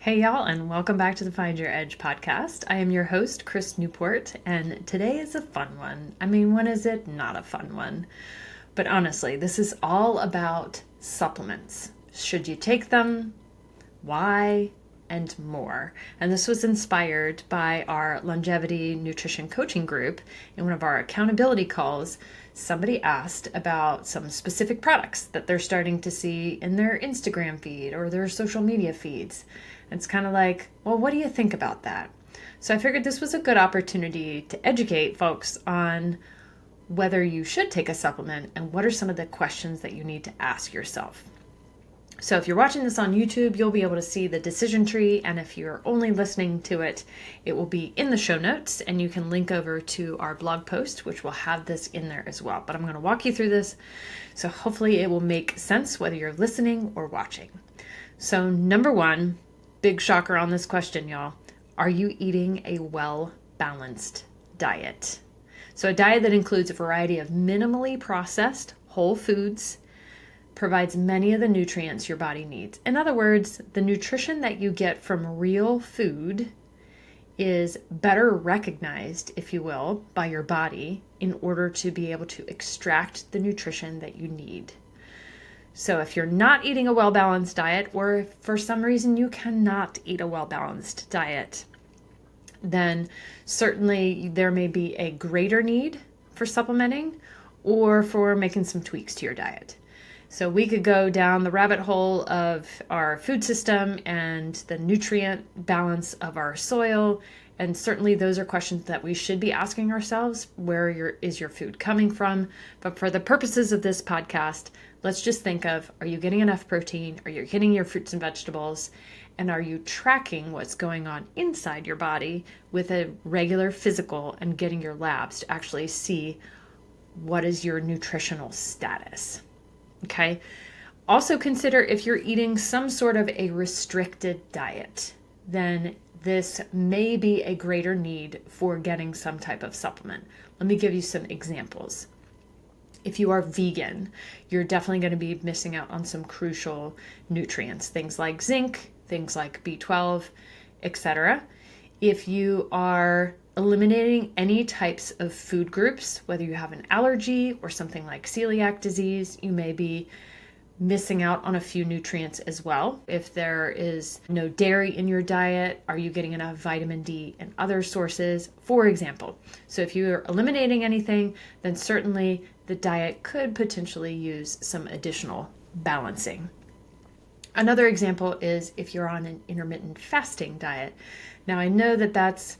Hey, y'all, and welcome back to the Find Your Edge podcast. I am your host, Chris Newport, and today is a fun one. I mean, when is it not a fun one? But honestly, this is all about supplements. Should you take them? Why? And more. And this was inspired by our longevity nutrition coaching group. In one of our accountability calls, somebody asked about some specific products that they're starting to see in their Instagram feed or their social media feeds. It's kind of like, well, what do you think about that? So I figured this was a good opportunity to educate folks on whether you should take a supplement and what are some of the questions that you need to ask yourself. So if you're watching this on YouTube, you'll be able to see the decision tree, and if you're only listening to it, it will be in the show notes, and you can link over to our blog post, which will have this in there as well. But I'm going to walk you through this, so hopefully it will make sense whether you're listening or watching. So number one, big shocker on this question, y'all. Are you eating a well-balanced diet? So a diet that includes a variety of minimally processed whole foods, provides many of the nutrients your body needs. In other words, the nutrition that you get from real food is better recognized, if you will, by your body in order to be able to extract the nutrition that you need. So if you're not eating a well-balanced diet, or if for some reason you cannot eat a well-balanced diet, then certainly there may be a greater need for supplementing or for making some tweaks to your diet. So we could go down the rabbit hole of our food system and the nutrient balance of our soil. And certainly those are questions that we should be asking ourselves. Where is your food coming from? But for the purposes of this podcast, let's just think of, are you getting enough protein? Are you getting your fruits and vegetables? And are you tracking what's going on inside your body with a regular physical and getting your labs to actually see what is your nutritional status? Okay. Also consider if you're eating some sort of a restricted diet, then this may be a greater need for getting some type of supplement. Let me give you some examples. If you are vegan, you're definitely going to be missing out on some crucial nutrients, things like zinc, things like B12, etc. If you are eliminating any types of food groups, whether you have an allergy or something like celiac disease, you may be missing out on a few nutrients as well. If there is no dairy in your diet, are you getting enough vitamin D and other sources, for example? So if you're eliminating anything, then certainly the diet could potentially use some additional balancing. Another example is if you're on an intermittent fasting diet. Now I know that that's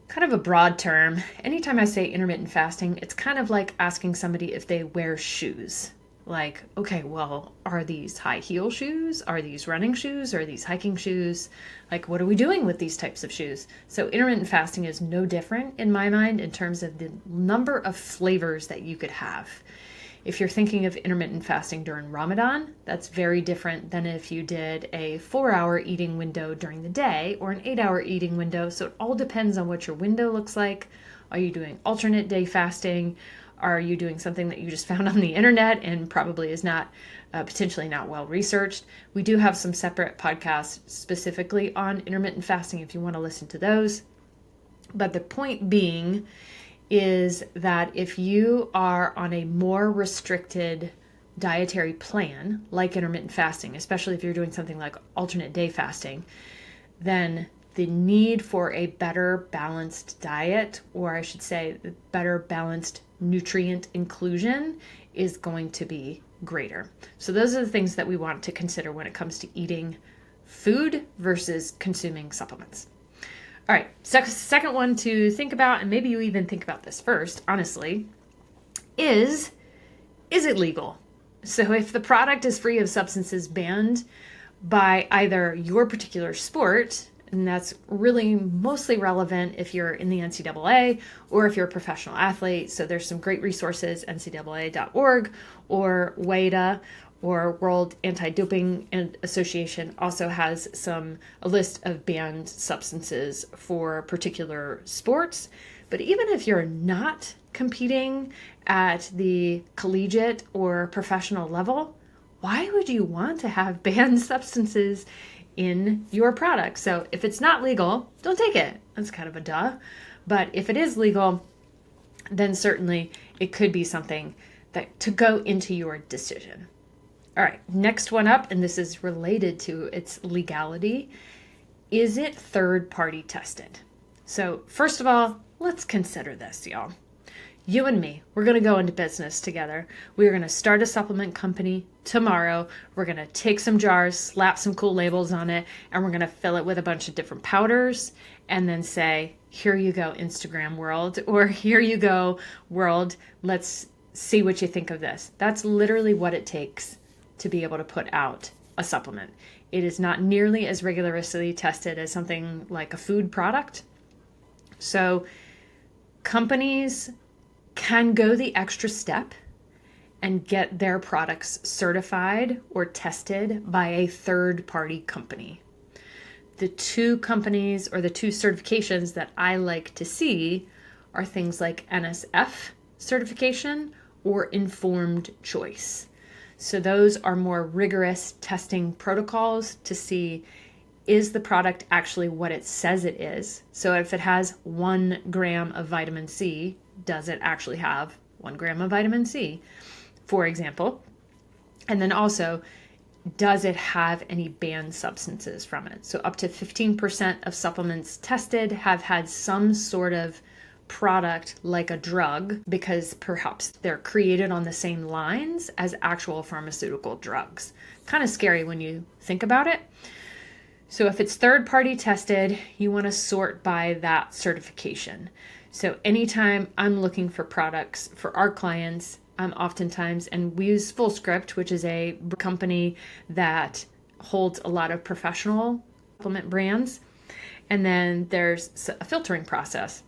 kind of a broad term. Anytime I say intermittent fasting, it's kind of like asking somebody if they wear shoes. Like, okay, well, are these high heel shoes? Are these running shoes? Are these hiking shoes? Like, what are we doing with these types of shoes? So intermittent fasting is no different in my mind in terms of the number of flavors that you could have. If you're thinking of intermittent fasting during Ramadan, that's very different than if you did a 4-hour eating window during the day or an 8-hour eating window. So it all depends on what your window looks like. Are you doing alternate day fasting? Are you doing something that you just found on the internet and probably is not potentially not well researched? We do have some separate podcasts specifically on intermittent fasting if you want to listen to those. But the point being is that if you are on a more restricted dietary plan, like intermittent fasting, especially if you're doing something like alternate day fasting, then the need for a better balanced diet, or I should say better balanced nutrient inclusion, is going to be greater. So those are the things that we want to consider when it comes to eating food versus consuming supplements. All right, second one to think about, and maybe you even think about this first, honestly, is it legal? So if the product is free of substances banned by either your particular sport, and that's really mostly relevant if you're in the NCAA or if you're a professional athlete. So there's some great resources, ncaa.org or WADA or World Anti-Doping Association also has a list of banned substances for particular sports. But even if you're not competing at the collegiate or professional level, why would you want to have banned substances in your product. So if it's not legal, don't take it. That's kind of a duh. But if it is legal, then certainly it could be something that to go into your decision. All right, next one up, and this is related to its legality. Is it third-party tested? So first of all, let's consider this, y'all. You and me, we're going to go into business together. We're going to start a supplement company tomorrow. We're going to take some jars, slap some cool labels on it, and we're going to fill it with a bunch of different powders and then say, here you go, Instagram world, or here you go, world. Let's see what you think of this. That's literally what it takes to be able to put out a supplement. It is not nearly as rigorously tested as something like a food product. So companies can go the extra step and get their products certified or tested by a third-party company. The two companies or the two certifications that I like to see are things like NSF certification or informed choice. So those are more rigorous testing protocols to see, is the product actually what it says it is? So if it has 1 gram of vitamin C, does it actually have 1 gram of vitamin C, for example? And then also, does it have any banned substances from it? So up to 15% of supplements tested have had some sort of product like a drug because perhaps they're created on the same lines as actual pharmaceutical drugs. Kind of scary when you think about it. So if it's third-party tested, you want to sort by that certification. So anytime I'm looking for products for our clients, I'm oftentimes, and we use Fullscript, which is a company that holds a lot of professional supplement brands. And then there's a filtering process.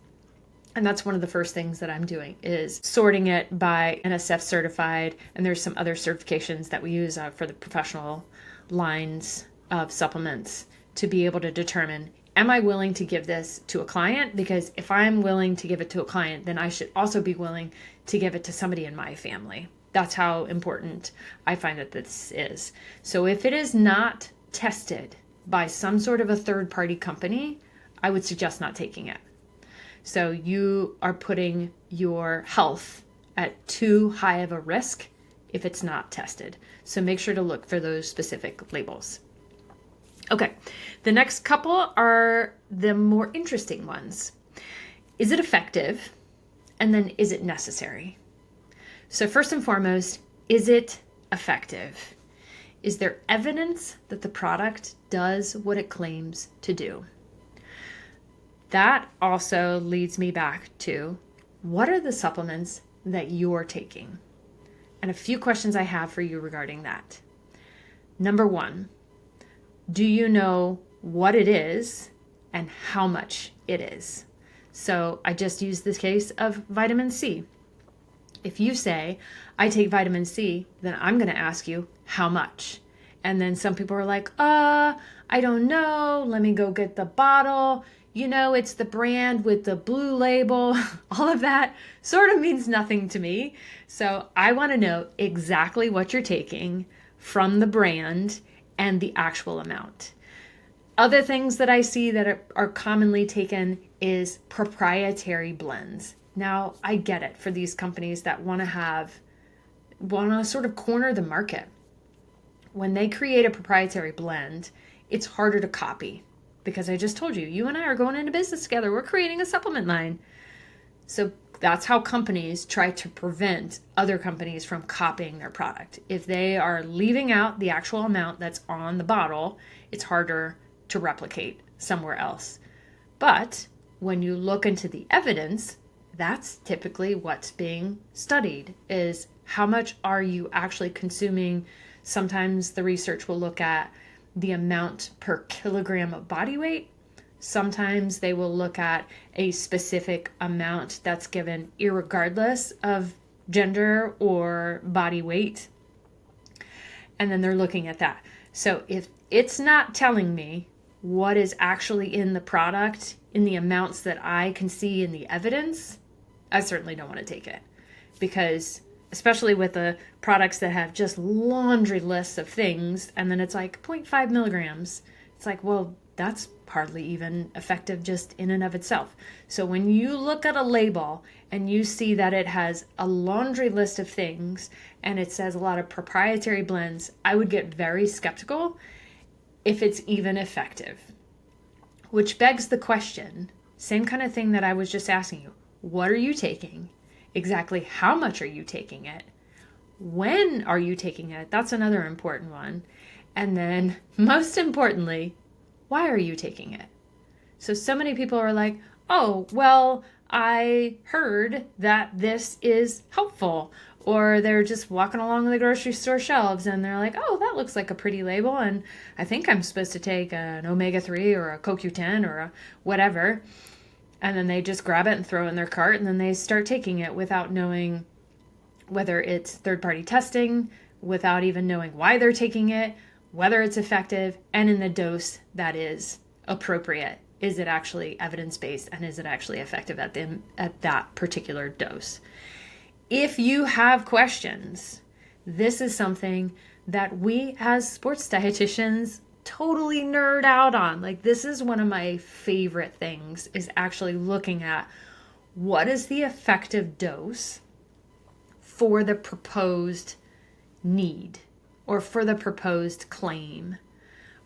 And that's one of the first things that I'm doing is sorting it by NSF Certified. And there's some other certifications that we use for the professional lines of supplements to be able to determine, am I willing to give this to a client? Because if I'm willing to give it to a client, then I should also be willing to give it to somebody in my family. That's how important I find that this is. So if it is not tested by some sort of a third-party company, I would suggest not taking it. So you are putting your health at too high of a risk if it's not tested. So make sure to look for those specific labels. Okay, the next couple are the more interesting ones. Is it effective? And then is it necessary? So first and foremost, is it effective? Is there evidence that the product does what it claims to do? That also leads me back to, what are the supplements that you're taking? And a few questions I have for you regarding that. Number one, do you know what it is and how much it is? So I just used this case of vitamin C. If you say, I take vitamin C, then I'm going to ask you how much. And then some people are like, I don't know. Let me go get the bottle. You know, it's the brand with the blue label. All of that sort of means nothing to me. So I want to know exactly what you're taking from the brand and the actual amount. Other things that I see that are commonly taken is proprietary blends. Now, I get it for these companies that want to sort of corner the market. When they create a proprietary blend, it's harder to copy. Because I just told you, you and I are going into business together. We're creating a supplement line. So that's how companies try to prevent other companies from copying their product. If they are leaving out the actual amount that's on the bottle, it's harder to replicate somewhere else. But when you look into the evidence, that's typically what's being studied, is how much are you actually consuming. Sometimes the research will look at the amount per kilogram of body weight. Sometimes they will look at a specific amount that's given irregardless of gender or body weight. And then they're looking at that. So if it's not telling me what is actually in the product in the amounts that I can see in the evidence, I certainly don't want to take it. Because especially with the products that have just laundry lists of things, and then it's like 0.5 milligrams. It's like, well, that's hardly even effective just in and of itself. So when you look at a label and you see that it has a laundry list of things and it says a lot of proprietary blends, I would get very skeptical if it's even effective. Which begs the question, same kind of thing that I was just asking you. What are you taking? Exactly how much are you taking it? When are you taking it? That's another important one. And then, most importantly, why are you taking it? So many people are like, oh, well, I heard that this is helpful. Or they're just walking along the grocery store shelves and they're like, oh, that looks like a pretty label. And I think I'm supposed to take an omega-3 or a CoQ10 or a whatever. And then they just grab it and throw it in their cart. And then they start taking it without knowing whether it's third-party testing, without even knowing why they're taking it, whether it's effective, and in the dose that is appropriate. Is it actually evidence-based, and is it actually effective at that particular dose? If you have questions, this is something that we as sports dietitians totally nerd out on. Like, this is one of my favorite things, is actually looking at what is the effective dose for the proposed need or for the proposed claim.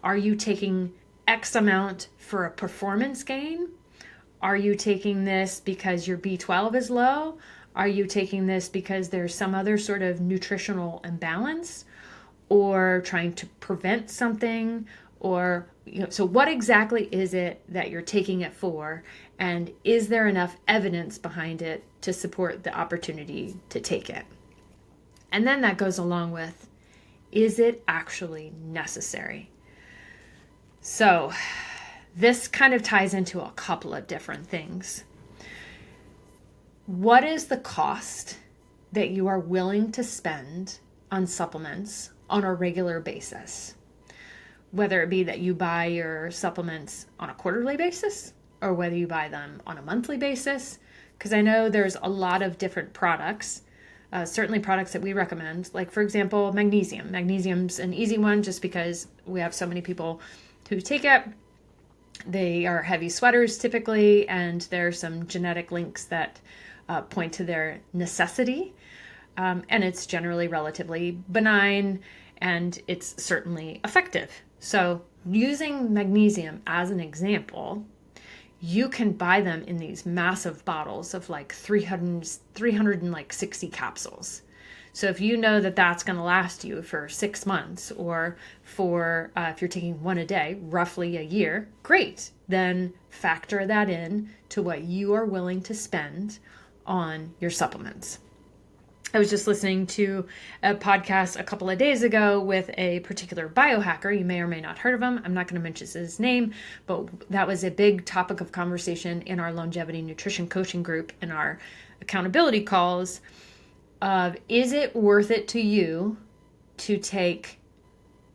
Are you taking X amount for a performance gain? Are you taking this because your B12 is low? Are you taking this because there's some other sort of nutritional imbalance or trying to prevent something? Or, so what exactly is it that you're taking it for? And is there enough evidence behind it to support the opportunity to take it? And then that goes along with, is it actually necessary? So this kind of ties into a couple of different things. What is the cost that you are willing to spend on supplements on a regular basis? Whether it be that you buy your supplements on a quarterly basis or whether you buy them on a monthly basis. Because I know there's a lot of different products, certainly products that we recommend. Like, for example, magnesium. Magnesium's an easy one just because we have so many people who take it. They are heavy sweaters typically, and there are some genetic links that point to their necessity. And it's generally relatively benign, and it's certainly effective. So using magnesium as an example, you can buy them in these massive bottles of like 360 capsules. So if you know that that's going to last you for 6 months, or for if you're taking one a day, roughly a year, great. Then factor that in to what you are willing to spend on your supplements. I was just listening to a podcast a couple of days ago with a particular biohacker. You may or may not heard of him. I'm not going to mention his name, but that was a big topic of conversation in our longevity nutrition coaching group and our accountability calls of, is it worth it to you to take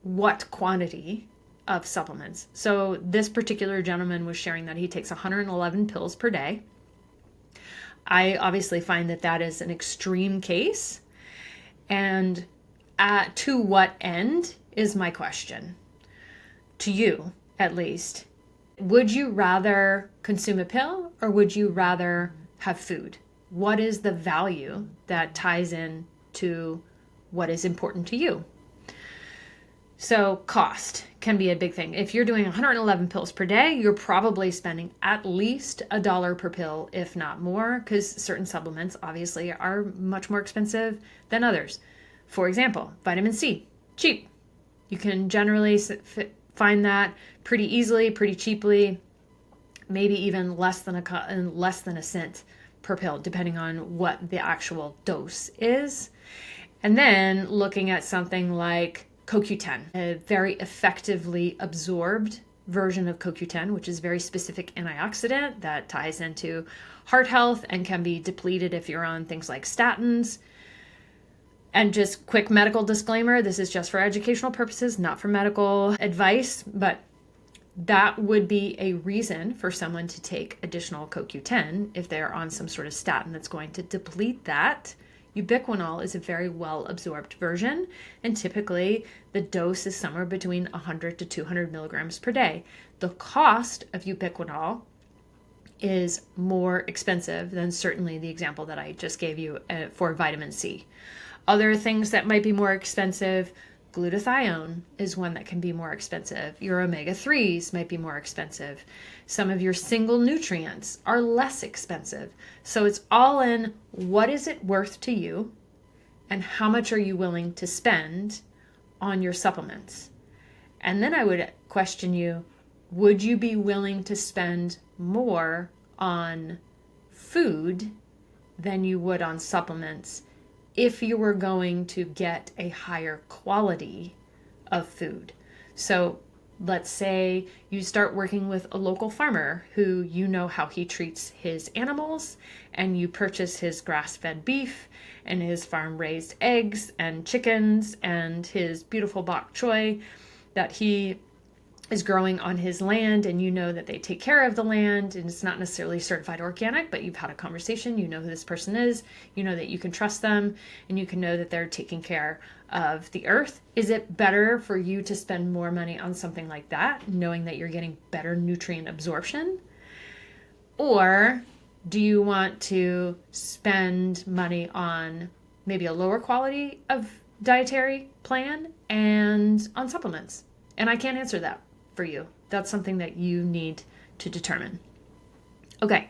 what quantity of supplements? So this particular gentleman was sharing that he takes 111 pills per day. I obviously find that that is an extreme case. And to what end is my question? To you, at least. Would you rather consume a pill or would you rather have food? What is the value that ties in to what is important to you? So cost can be a big thing. If you're doing 111 pills per day, you're probably spending at least $1 per pill, if not more, because certain supplements obviously are much more expensive than others. For example, vitamin C, cheap. You can generally find that pretty easily, pretty cheaply, maybe even less than a cent per pill, depending on what the actual dose is. And then looking at something like CoQ10, a very effectively absorbed version of CoQ10, which is very specific antioxidant that ties into heart health and can be depleted if you're on things like statins. And just quick medical disclaimer, this is just for educational purposes, not for medical advice, but that would be a reason for someone to take additional CoQ10 if they're on some sort of statin that's going to deplete that. Ubiquinol is a very well absorbed version, and typically the dose is somewhere between 100 to 200 milligrams per day. The cost of ubiquinol is more expensive than certainly the example that I just gave you for vitamin C. Other things that might be more expensive, glutathione is one that can be more expensive. Your omega-3s might be more expensive. Some of your single nutrients are less expensive. So it's all in what is it worth to you and how much are you willing to spend on your supplements. And then I would question you, would you be willing to spend more on food than you would on supplements if you were going to get a higher quality of food? So let's say you start working with a local farmer who you know how he treats his animals, and you purchase his grass-fed beef and his farm-raised eggs and chickens and his beautiful bok choy that he is growing on his land, and you know that they take care of the land, and it's not necessarily certified organic, but you've had a conversation, you know who this person is, you know that you can trust them, and you can know that they're taking care of the earth. Is it better for you to spend more money on something like that, knowing that you're getting better nutrient absorption? Or do you want to spend money on maybe a lower quality of dietary plan and on supplements? And I can't answer that for you. That's something that you need to determine. Okay,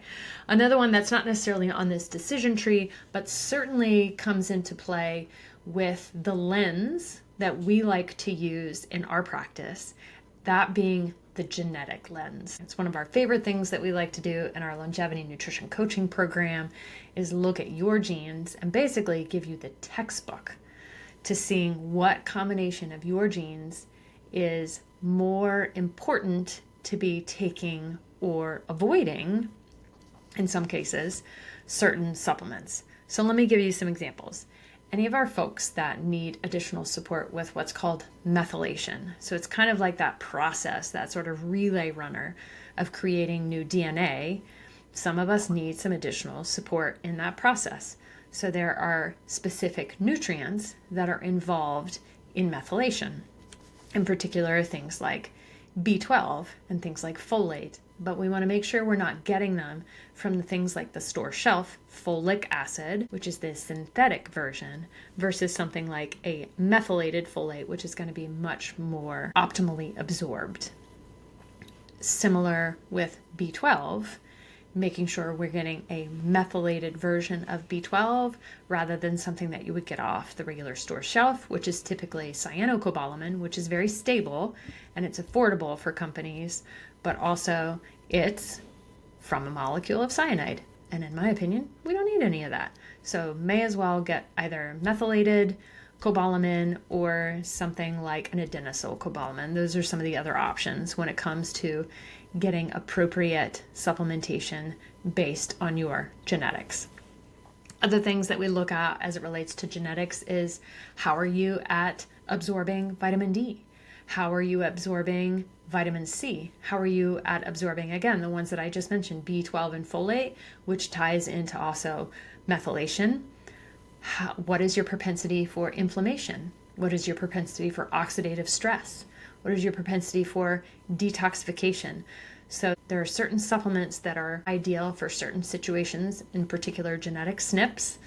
another one that's not necessarily on this decision tree, but certainly comes into play with the lens that we like to use in our practice, that being the genetic lens. It's one of our favorite things that we like to do in our longevity nutrition coaching program is look at your genes and basically give you the textbook to seeing what combination of your genes is more important to be taking or avoiding, in some cases, certain supplements. So let me give you some examples. Any of our folks that need additional support with what's called methylation. So it's kind of like that process, that sort of relay runner of creating new DNA. Some of us need some additional support in that process. So there are specific nutrients that are involved in methylation. In particular, things like B12 and things like folate, but we want to make sure we're not getting them from the things like the store shelf folic acid, which is the synthetic version, versus something like a methylated folate, which is going to be much more optimally absorbed. Similar with B12, making sure we're getting a methylated version of B12 rather than something that you would get off the regular store shelf, which is typically cyanocobalamin, which is very stable and it's affordable for companies, but also it's from a molecule of cyanide. And in my opinion, we don't need any of that. So may as well get either methylated cobalamin or something like an adenylyl cobalamin. Those are some of the other options when it comes to getting appropriate supplementation based on your genetics. Other things that we look at as it relates to genetics is how are you at absorbing vitamin D? How are you absorbing vitamin C? How are you at absorbing, again, the ones that I just mentioned, B12 and folate, which ties into also methylation? What is your propensity for inflammation? What is your propensity for oxidative stress? What is your propensity for detoxification? So there are certain supplements that are ideal for certain situations, in particular genetic SNPs.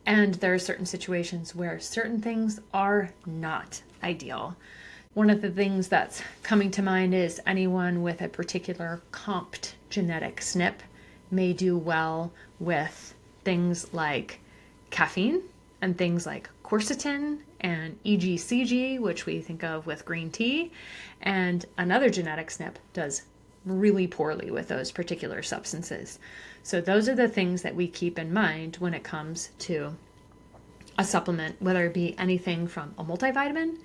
And there are certain situations where certain things are not ideal. One of the things that's coming to mind is anyone with a particular comped genetic SNP may do well with things like caffeine and things like quercetin and EGCG, which we think of with green tea, and another genetic SNP does really poorly with those particular substances. So those are the things that we keep in mind when it comes to a supplement, whether it be anything from a multivitamin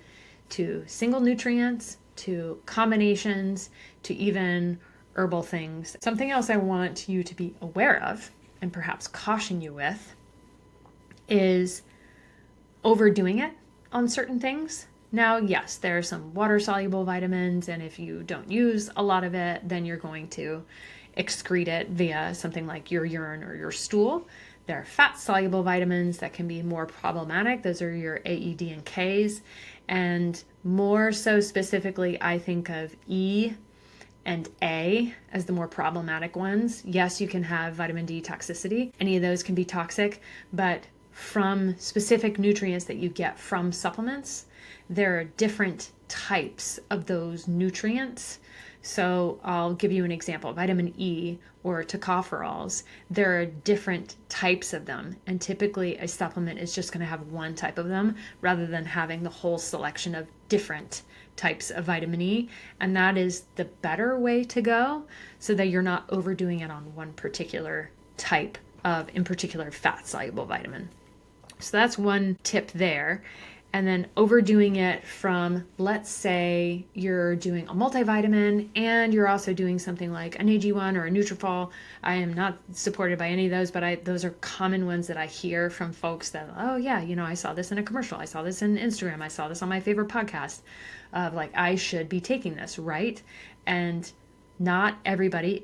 to single nutrients to combinations to even herbal things. Something else I want you to be aware of and perhaps caution you with is overdoing it on certain things. Now, yes, there are some water-soluble vitamins, and if you don't use a lot of it, then you're going to excrete it via something like your urine or your stool. There are fat-soluble vitamins that can be more problematic. Those are your A, E, D, and Ks. And more so specifically, I think of E and A as the more problematic ones. Yes, you can have vitamin D toxicity. Any of those can be toxic, but from specific nutrients that you get from supplements, there are different types of those nutrients. So I'll give you an example. Vitamin E or tocopherols, there are different types of them. And typically a supplement is just going to have one type of them rather than having the whole selection of different types of vitamin E. And that is the better way to go so that you're not overdoing it on one particular type of, in particular, fat-soluble vitamin. So that's one tip there. And then overdoing it from, let's say you're doing a multivitamin and you're also doing something like an AG1 or a Nutrafol. I am not supported by any of those, but those are common ones that I hear from folks that, oh yeah, I saw this in a commercial. I saw this in Instagram. I saw this on my favorite podcast of like, I should be taking this, right? And not everybody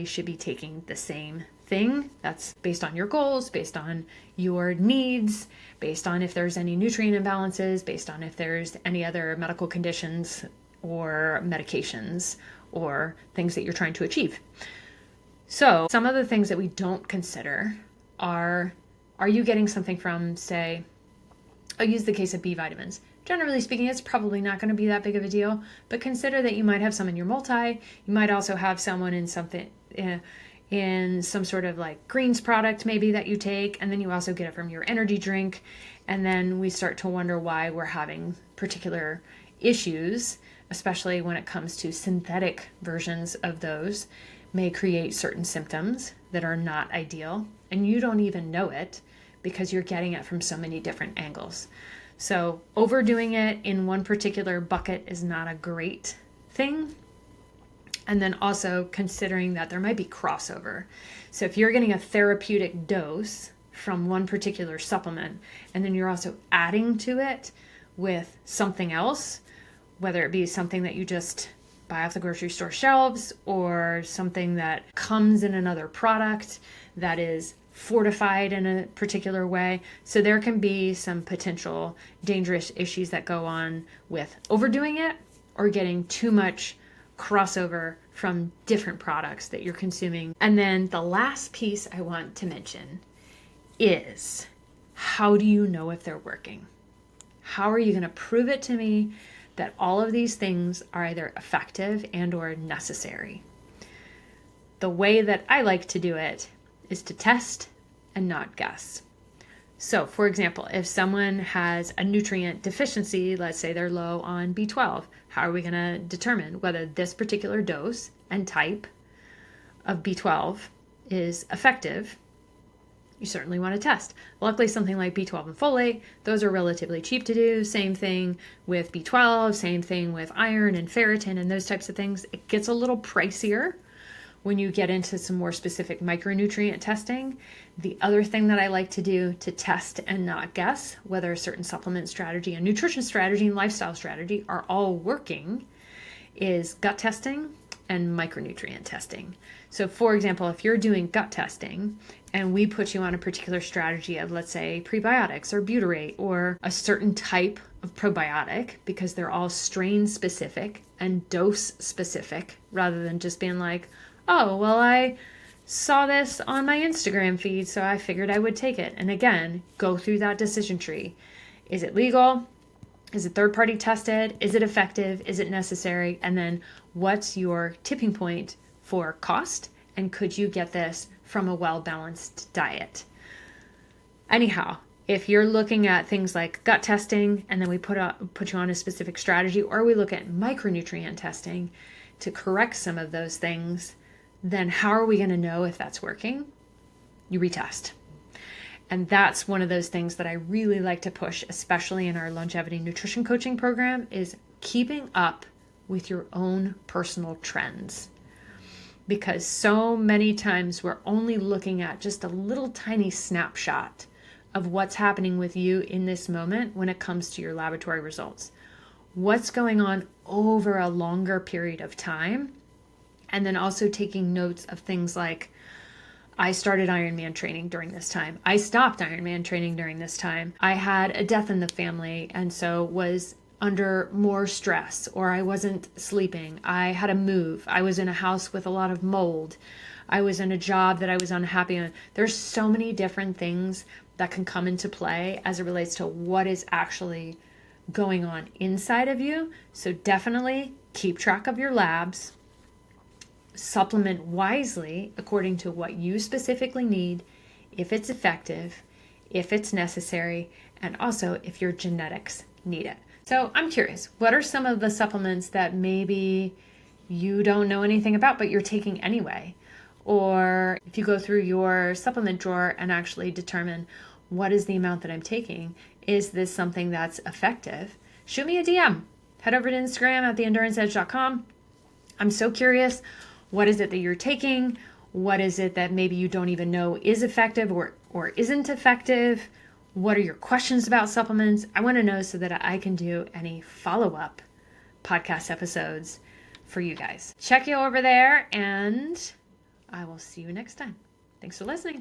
should be taking the same thing. That's based on your goals, based on your needs, based on if there's any nutrient imbalances, based on if there's any other medical conditions or medications or things that you're trying to achieve. So some of the things that we don't consider are you getting something from, say, I'll use the case of B vitamins. Generally speaking, it's probably not going to be that big of a deal, but consider that you might have some in your multi. You might also have someone in something, in some sort of like greens product maybe that you take, and then you also get it from your energy drink. And then we start to wonder why we're having particular issues, especially when it comes to synthetic versions of those, may create certain symptoms that are not ideal. And you don't even know it because you're getting it from so many different angles. So overdoing it in one particular bucket is not a great thing. And then also considering that there might be crossover. So if you're getting a therapeutic dose from one particular supplement, and then you're also adding to it with something else, whether it be something that you just buy off the grocery store shelves or something that comes in another product that is fortified in a particular way. So there can be some potential dangerous issues that go on with overdoing it or getting too much crossover from different products that you're consuming. And then the last piece I want to mention is, how do you know if they're working? How are you going to prove it to me that all of these things are either effective and or necessary? The way that I like to do it is to test and not guess. So, for example, if someone has a nutrient deficiency, let's say they're low on B12, how are we going to determine whether this particular dose and type of B12 is effective? You certainly want to test. Luckily, something like B12 and folate, those are relatively cheap to do. Same thing with B12, same thing with iron and ferritin and those types of things. It gets a little pricier when you get into some more specific micronutrient testing. The other thing that I like to do to test and not guess whether a certain supplement strategy, a nutrition strategy, and lifestyle strategy are all working is gut testing and micronutrient testing. So for example, if you're doing gut testing and we put you on a particular strategy of, let's say, prebiotics or butyrate or a certain type of probiotic, because they're all strain specific and dose specific, rather than just being like, oh, well, I saw this on my Instagram feed, so I figured I would take it. And again, go through that decision tree. Is it legal? Is it third-party tested? Is it effective? Is it necessary? And then what's your tipping point for cost? And could you get this from a well-balanced diet? Anyhow, if you're looking at things like gut testing, and then we put you on a specific strategy, or we look at micronutrient testing to correct some of those things, then how are we going to know if that's working? You retest. And that's one of those things that I really like to push, especially in our longevity nutrition coaching program, is keeping up with your own personal trends. Because so many times we're only looking at just a little tiny snapshot of what's happening with you in this moment when it comes to your laboratory results. What's going on over a longer period of time? And then also taking notes of things like, I started Ironman training during this time. I stopped Ironman training during this time. I had a death in the family and so was under more stress, or I wasn't sleeping. I had to move. I was in a house with a lot of mold. I was in a job that I was unhappy in. There's so many different things that can come into play as it relates to what is actually going on inside of you. So definitely keep track of your labs. Supplement wisely according to what you specifically need, if it's effective, if it's necessary, and also if your genetics need it. So I'm curious, what are some of the supplements that maybe you don't know anything about, but you're taking anyway? Or if you go through your supplement drawer and actually determine what is the amount that I'm taking, is this something that's effective? Shoot me a DM. Head over to Instagram at theenduranceedge.com. I'm so curious. What is it that you're taking? What is it that maybe you don't even know is effective or isn't effective? What are your questions about supplements? I want to know so that I can do any follow-up podcast episodes for you guys. Check you over there, and I will see you next time. Thanks for listening.